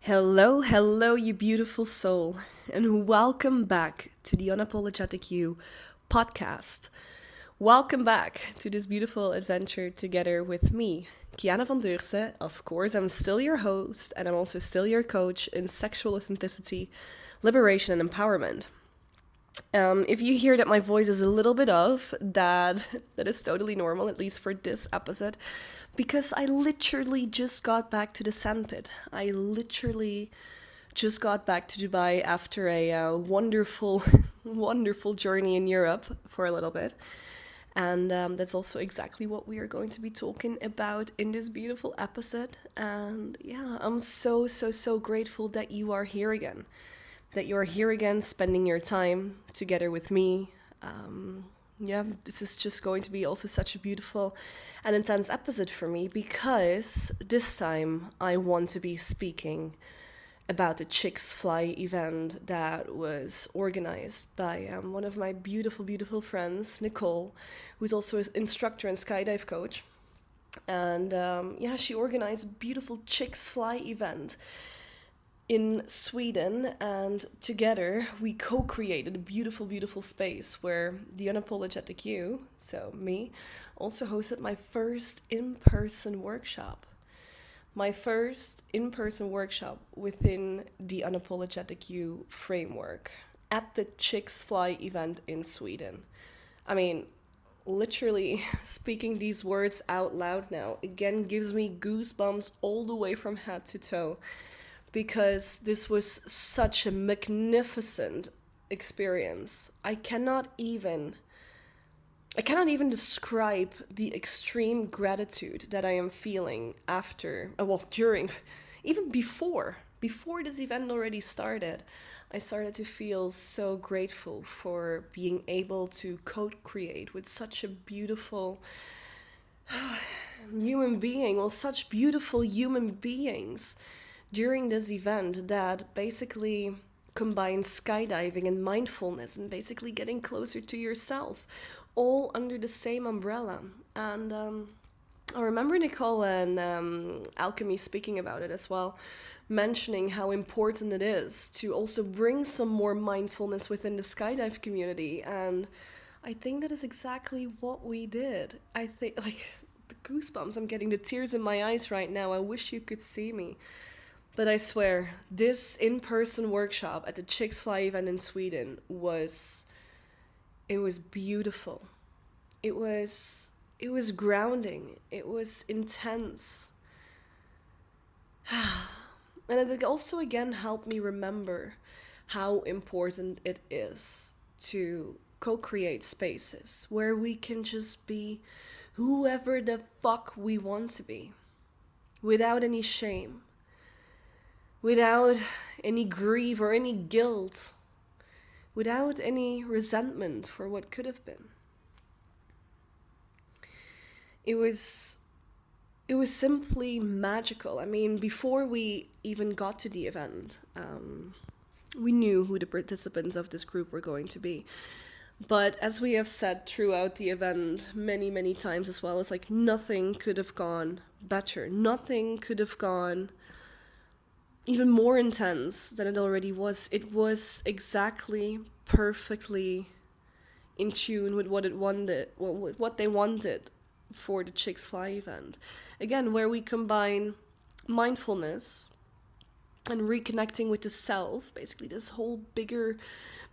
Hello, hello, you beautiful soul, and welcome back to the Unapologetic You podcast. Welcome back to this beautiful adventure together with me, Kiana van Deurse. Of course, I'm still your host, and I'm also still your coach in sexual authenticity, liberation, and empowerment. If you hear that my voice is a little bit off, that is totally normal, at least for this episode, because I literally just got back to the sandpit. I literally just got back to Dubai after a wonderful, wonderful journey in Europe for a little bit. And that's also exactly what we are going to be talking about in this beautiful episode. And yeah, I'm so, so, so grateful that you are here again, that you're here again, spending your time together with me. Yeah, this is just going to be also such a beautiful and intense episode for me because this time I want to be speaking about the Chicks Fly event that was organized by one of my beautiful, beautiful friends, Nicole, who's also an instructor and skydive coach. And yeah, she organized a beautiful Chicks Fly event in Sweden, and together we co-created a beautiful, beautiful space where the Unapologetic You, so me, also hosted my first in-person workshop. My first in-person workshop within the Unapologetic You framework at the Chicks Fly event in Sweden. I mean, literally speaking these words out loud now again gives me goosebumps all the way from head to toe because this was such a magnificent experience. I cannot even describe the extreme gratitude that I am feeling after, during, even before this event already started. I started to feel so grateful for being able to co-create with such a beautiful human being, well, such beautiful human beings during this event that basically combines skydiving and mindfulness and basically getting closer to yourself, all under the same umbrella. And I remember Nicole and Alchemy speaking about it as well, mentioning how important it is to also bring some more mindfulness within the skydive community. And I think that is exactly what we did. I think, like, the goosebumps, I'm getting the tears in my eyes right now. I wish you could see me. But I swear, this in-person workshop at the Chicks Fly event in Sweden it was beautiful. It was grounding. It was intense. And it also again helped me remember how important it is to co-create spaces where we can just be whoever the fuck we want to be without any shame, without any grief or any guilt, without any resentment for what could have been. It was simply magical. I mean, before we even got to the event, we knew who the participants of this group were going to be. But as we have said throughout the event many, many times as well, it's like nothing could have gone better. Nothing could have gone even more intense than it already was. It was exactly perfectly in tune with what it wanted, well, with what they wanted for the Chicks Fly event. Again, where we combine mindfulness and reconnecting with the self, basically this whole bigger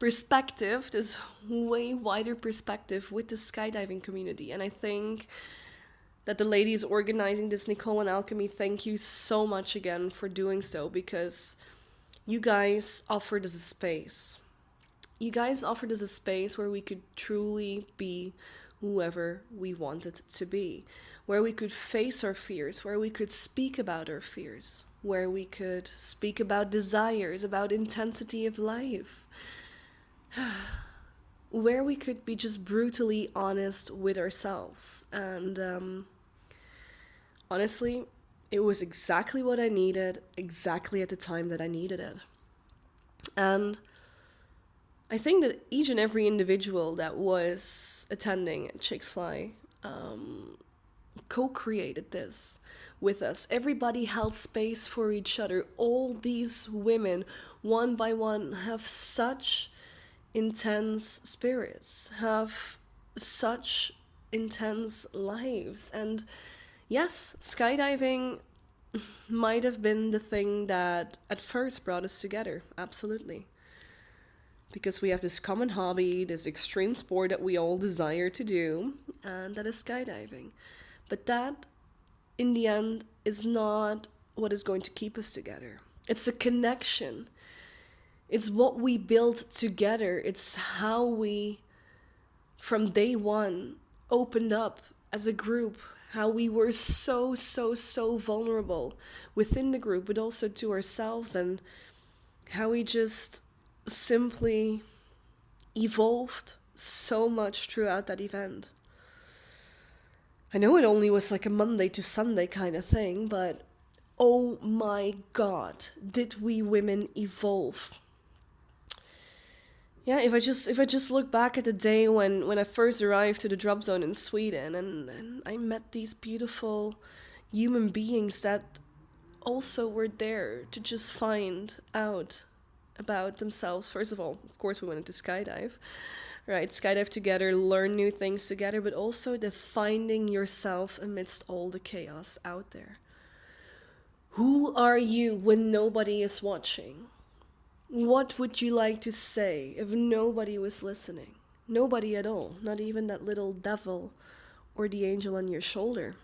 perspective, this way wider perspective with the skydiving community. And I think that the ladies organizing this, Nicole and Alchemy, thank you so much again for doing so, because you guys offered us a space. You guys offered us a space where we could truly be whoever we wanted to be, where we could face our fears, where we could speak about our fears, where we could speak about desires, about intensity of life, where we could be just brutally honest with ourselves. And honestly, it was exactly what I needed, exactly at the time that I needed it. And I think that each and every individual that was attending Chicks Fly co-created this with us. Everybody held space for each other. All these women, one by one, have such intense spirits, have such intense lives. And yes, skydiving might have been the thing that at first brought us together, absolutely. Because we have this common hobby, this extreme sport that we all desire to do, and that is skydiving. But that, in the end, is not what is going to keep us together. It's a connection. It's what we build together. It's how we, from day one, opened up as a group. How we were so vulnerable within the group, but also to ourselves, and how we just simply evolved so much throughout that event. I know it only was like a Monday to Sunday kind of thing, but oh my God, did we women evolve. Yeah, if I just look back at the day when I first arrived to the drop zone in Sweden, and I met these beautiful human beings that also were there to just find out about themselves. First of all, of course, we wanted to skydive, right? Skydive together, learn new things together, but also the finding yourself amidst all the chaos out there. Who are you when nobody is watching? What would you like to say if nobody was listening? Nobody at all, not even that little devil or the angel on your shoulder.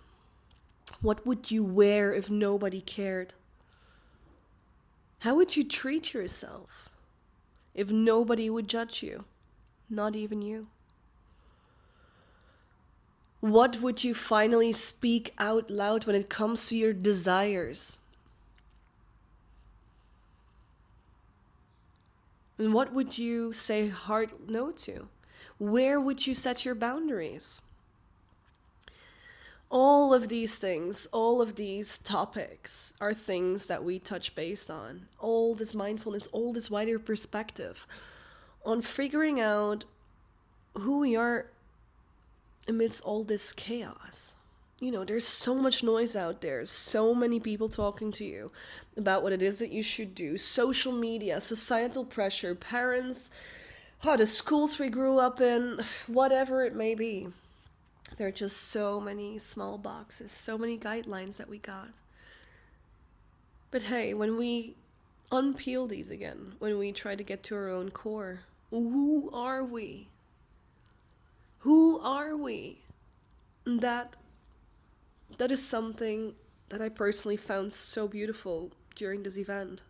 What would you wear if nobody cared? How would you treat yourself if nobody would judge you? Not even you. What would you finally speak out loud when it comes to your desires? And what would you say hard no to? Where would you set your boundaries? All of these things, all of these topics are things that we touch base on. All this mindfulness, all this wider perspective on figuring out who we are amidst all this chaos. You know, there's so much noise out there, so many people talking to you about what it is that you should do. Social media, societal pressure, parents, the schools we grew up in, whatever it may be. There are just so many small boxes, so many guidelines that we got. But hey, when we unpeel these again, when we try to get to our own core, who are we? Who are we? And that is something that I personally found so beautiful during this event.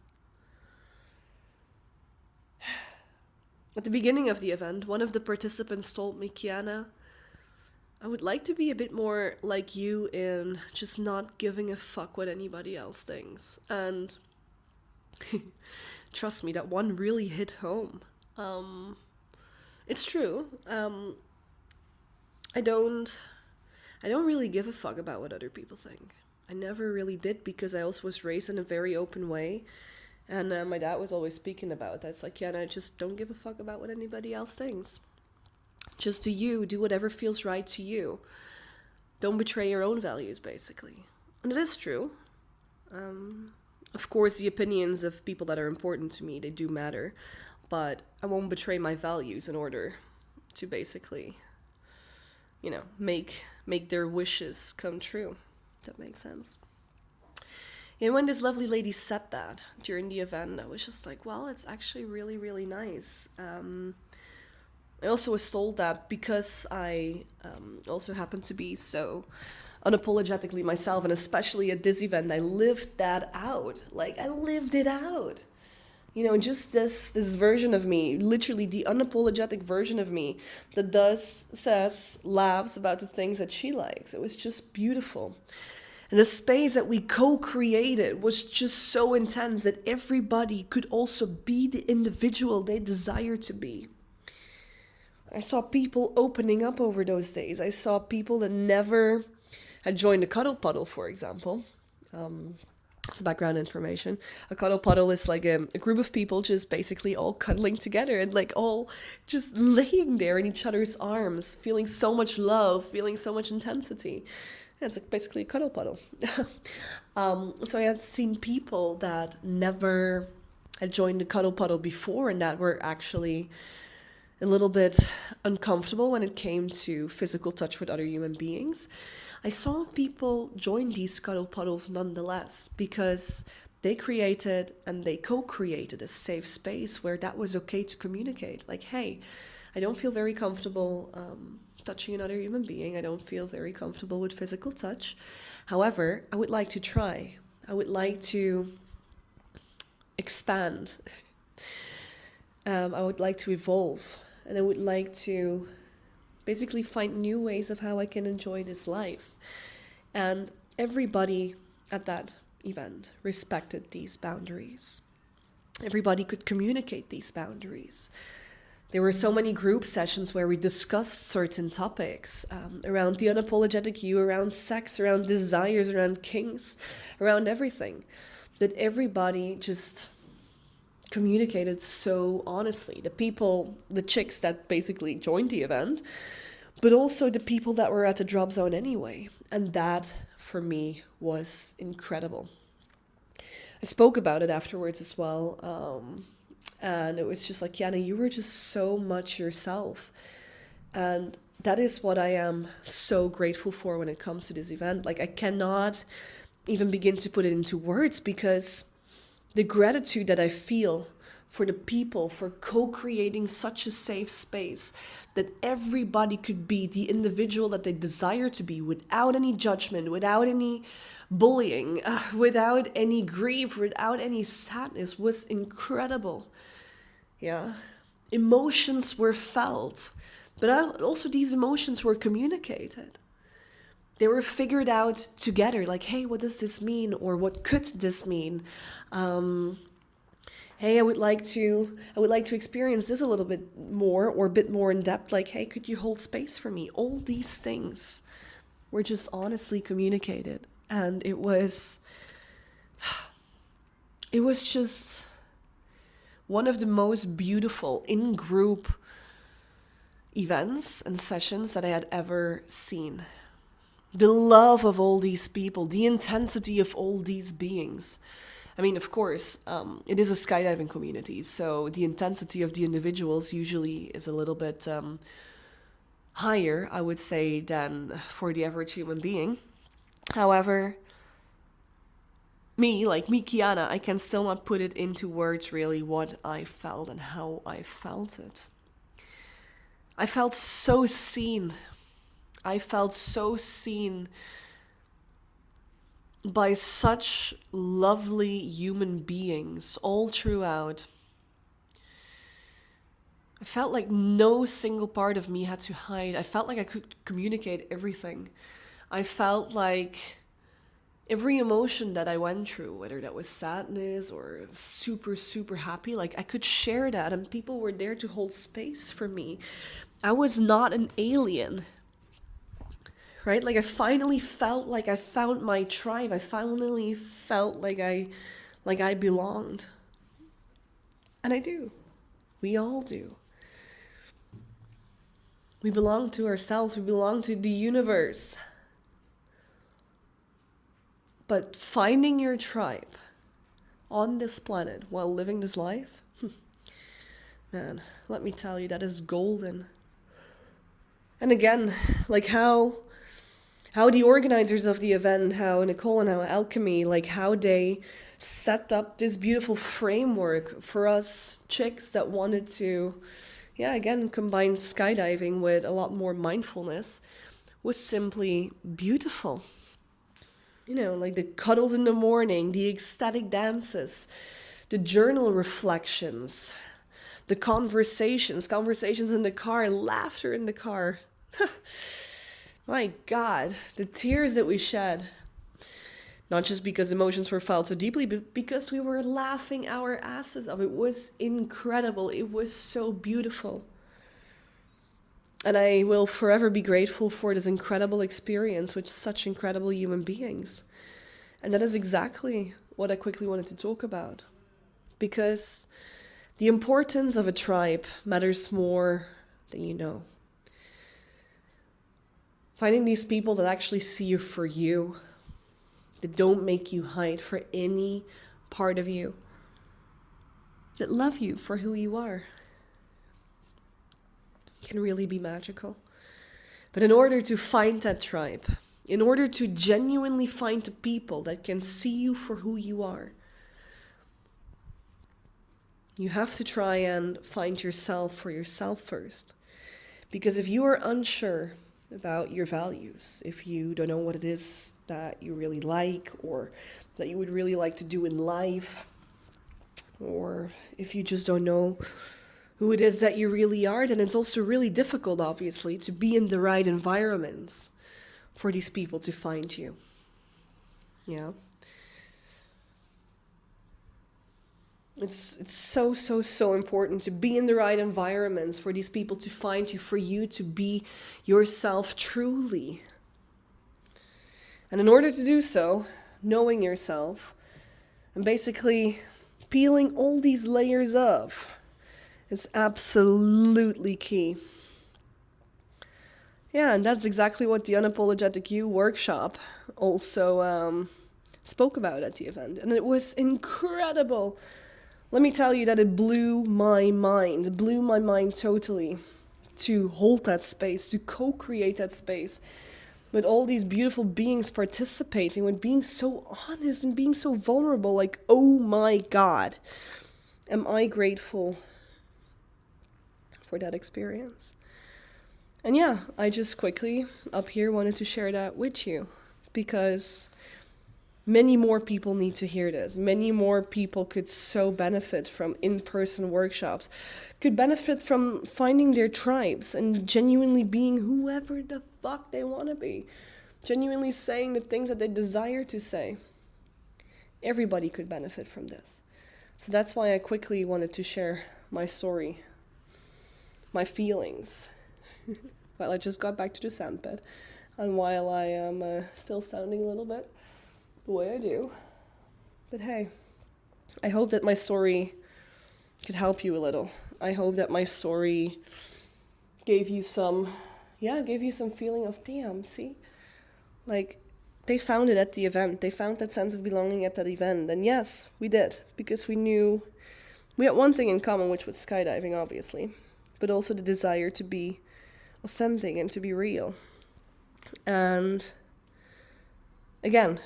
At the beginning of the event, one of the participants told me, Kiana, I would like to be a bit more like you in just not giving a fuck what anybody else thinks. And trust me, that one really hit home. It's true. I don't really give a fuck about what other people think. I never really did, because I also was raised in a very open way. And my dad was always speaking about that. It's like, yeah, I just don't give a fuck about what anybody else thinks. Just do whatever feels right to you. Don't betray your own values, basically. And it is true. Of course, the opinions of people that are important to me, they do matter. But I won't betray my values in order to basically, make their wishes come true. If that makes sense. And when this lovely lady said that during the event, I was just like, well, it's actually really, really nice. I also was told that because I also happen to be so unapologetically myself, and especially at this event, I lived that out. Like, I lived it out. Just this version of me, literally the unapologetic version of me that says, laughs about the things that she likes. It was just beautiful. And the space that we co-created was just so intense that everybody could also be the individual they desire to be. I saw people opening up over those days. I saw people that never had joined a cuddle puddle, for example. It's background information. A cuddle puddle is like a group of people just basically all cuddling together and like all just laying there in each other's arms, feeling so much love, feeling so much intensity. It's like basically a cuddle puddle. So I had seen people that never had joined the cuddle puddle before and that were actually a little bit uncomfortable when it came to physical touch with other human beings. I saw people join these cuddle puddles nonetheless because they created and they co-created a safe space where that was okay to communicate. Like, hey, I don't feel very comfortable touching another human being. I don't feel very comfortable with physical touch. However, I would like to try. I would like to expand. I would like to evolve. And I would like to basically find new ways of how I can enjoy this life. And everybody at that event respected these boundaries. Everybody could communicate these boundaries. There were so many group sessions where we discussed certain topics around the unapologetic you, around sex, around desires, around kinks, around everything. That everybody just communicated so honestly. The people, the chicks that basically joined the event, but also the people that were at the drop zone anyway. And that, for me, was incredible. I spoke about it afterwards as well. And it was just like, Yana, you were just so much yourself. And that is what I am so grateful for when it comes to this event. Like, I cannot even begin to put it into words because the gratitude that I feel for the people, for co-creating such a safe space that everybody could be the individual that they desire to be without any judgment, without any bullying, without any grief, without any sadness was incredible. Yeah. Emotions were felt, but also these emotions were communicated. They were figured out together, like, hey, what does this mean? Or what could this mean? Hey, I would like to experience this a little bit more or a bit more in depth. Like, hey, could you hold space for me? All these things were just honestly communicated. And it was just one of the most beautiful in-group events and sessions that I had ever seen. The love of all these people, the intensity of all these beings. I mean, of course, it is a skydiving community, so the intensity of the individuals usually is a little bit higher, I would say, than for the average human being. However, me, Kiana, I can still not put it into words really what I felt and how I felt it. I felt so seen. I felt so seen by such lovely human beings all throughout. I felt like no single part of me had to hide. I felt like I could communicate everything. I felt like every emotion that I went through, whether that was sadness or super, super happy, like I could share that and people were there to hold space for me. I was not an alien. Right? Like I finally felt like I found my tribe. I finally felt like I belonged. And I do. We all do. We belong to ourselves. We belong to the universe. But finding your tribe on this planet while living this life, man, let me tell you, that is golden. And again, like how the organizers of the event, how Nicole and how Alchemy, like how they set up this beautiful framework for us chicks that wanted to, again, combine skydiving with a lot more mindfulness was simply beautiful. You know, like the cuddles in the morning, the ecstatic dances, the journal reflections, the conversations in the car, laughter in the car. My God, the tears that we shed. Not just because emotions were felt so deeply, but because we were laughing our asses off. It was incredible. It was so beautiful. And I will forever be grateful for this incredible experience with such incredible human beings. And that is exactly what I quickly wanted to talk about. Because the importance of a tribe matters more than you know. Finding these people that actually see you for you, that don't make you hide for any part of you, that love you for who you are, can really be magical. But in order to find that tribe, in order to genuinely find the people that can see you for who you are, you have to try and find yourself for yourself first. Because if you are unsure about your values, if you don't know what it is that you really like or that you would really like to do in life, or if you just don't know who it is that you really are, then it's also really difficult, obviously, to be in the right environments for these people to find you. Yeah. It's so important to be in the right environments for these people to find you, for you to be yourself truly. And in order to do so, knowing yourself and basically peeling all these layers off is absolutely key. Yeah, and that's exactly what the Unapologetic You workshop also spoke about at the event. And it was incredible. Let me tell you that it blew my mind. It blew my mind totally to hold that space, to co-create that space with all these beautiful beings participating, with being so honest and being so vulnerable. Like, oh my God, am I grateful for that experience. And yeah, I just quickly up here wanted to share that with you because many more people need to hear this. Many more people could so benefit from in-person workshops, could benefit from finding their tribes and genuinely being whoever the fuck they want to be. Genuinely saying the things that they desire to say. Everybody could benefit from this. So that's why I quickly wanted to share my story, my feelings, while I just got back to the sandbed, and while I am still sounding a little bit the way I do. But hey, I hope that my story could help you a little. I hope that my story gave you some feeling of, damn, see? Like, they found it at the event. They found that sense of belonging at that event. And yes, we did, because we knew we had one thing in common, which was skydiving, obviously, but also the desire to be authentic and to be real. And again,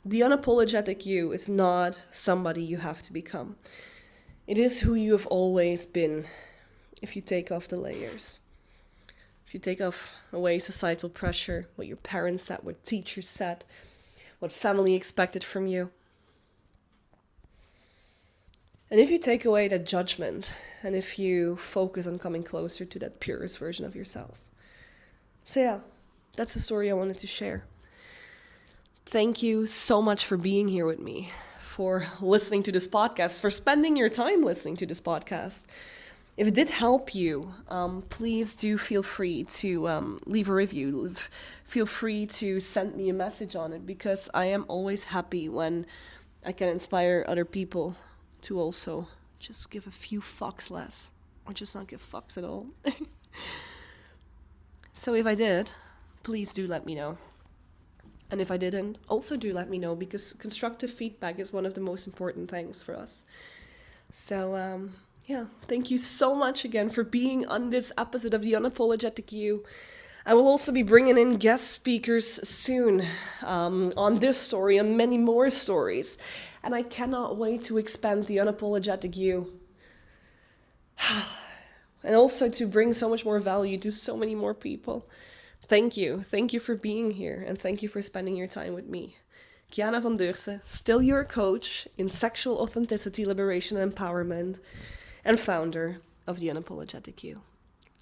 the unapologetic you is not somebody you have to become. It is who you have always been if you take off the layers. If you take off away societal pressure, what your parents said, what teachers said, what family expected from you. And if you take away that judgment, and if you focus on coming closer to that purest version of yourself. So yeah, that's the story I wanted to share. Thank you so much for being here with me, for listening to this podcast, for spending your time listening to this podcast. If it did help you, please do feel free to leave a review. Feel free to send me a message on it, because I am always happy when I can inspire other people to also just give a few fucks less, or just not give fucks at all. So if I did, please do let me know. And if I didn't, also do let me know, because constructive feedback is one of the most important things for us. So, yeah, thank you so much again for being on this episode of The Unapologetic You. I will also be bringing in guest speakers soon on this story and many more stories. And I cannot wait to expand The Unapologetic You. And also to bring so much more value to so many more people. Thank you. Thank you for being here, and thank you for spending your time with me. Kiana van Deurse, still your coach in sexual authenticity, liberation, and empowerment, and founder of The Unapologetic You.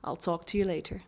I'll talk to you later.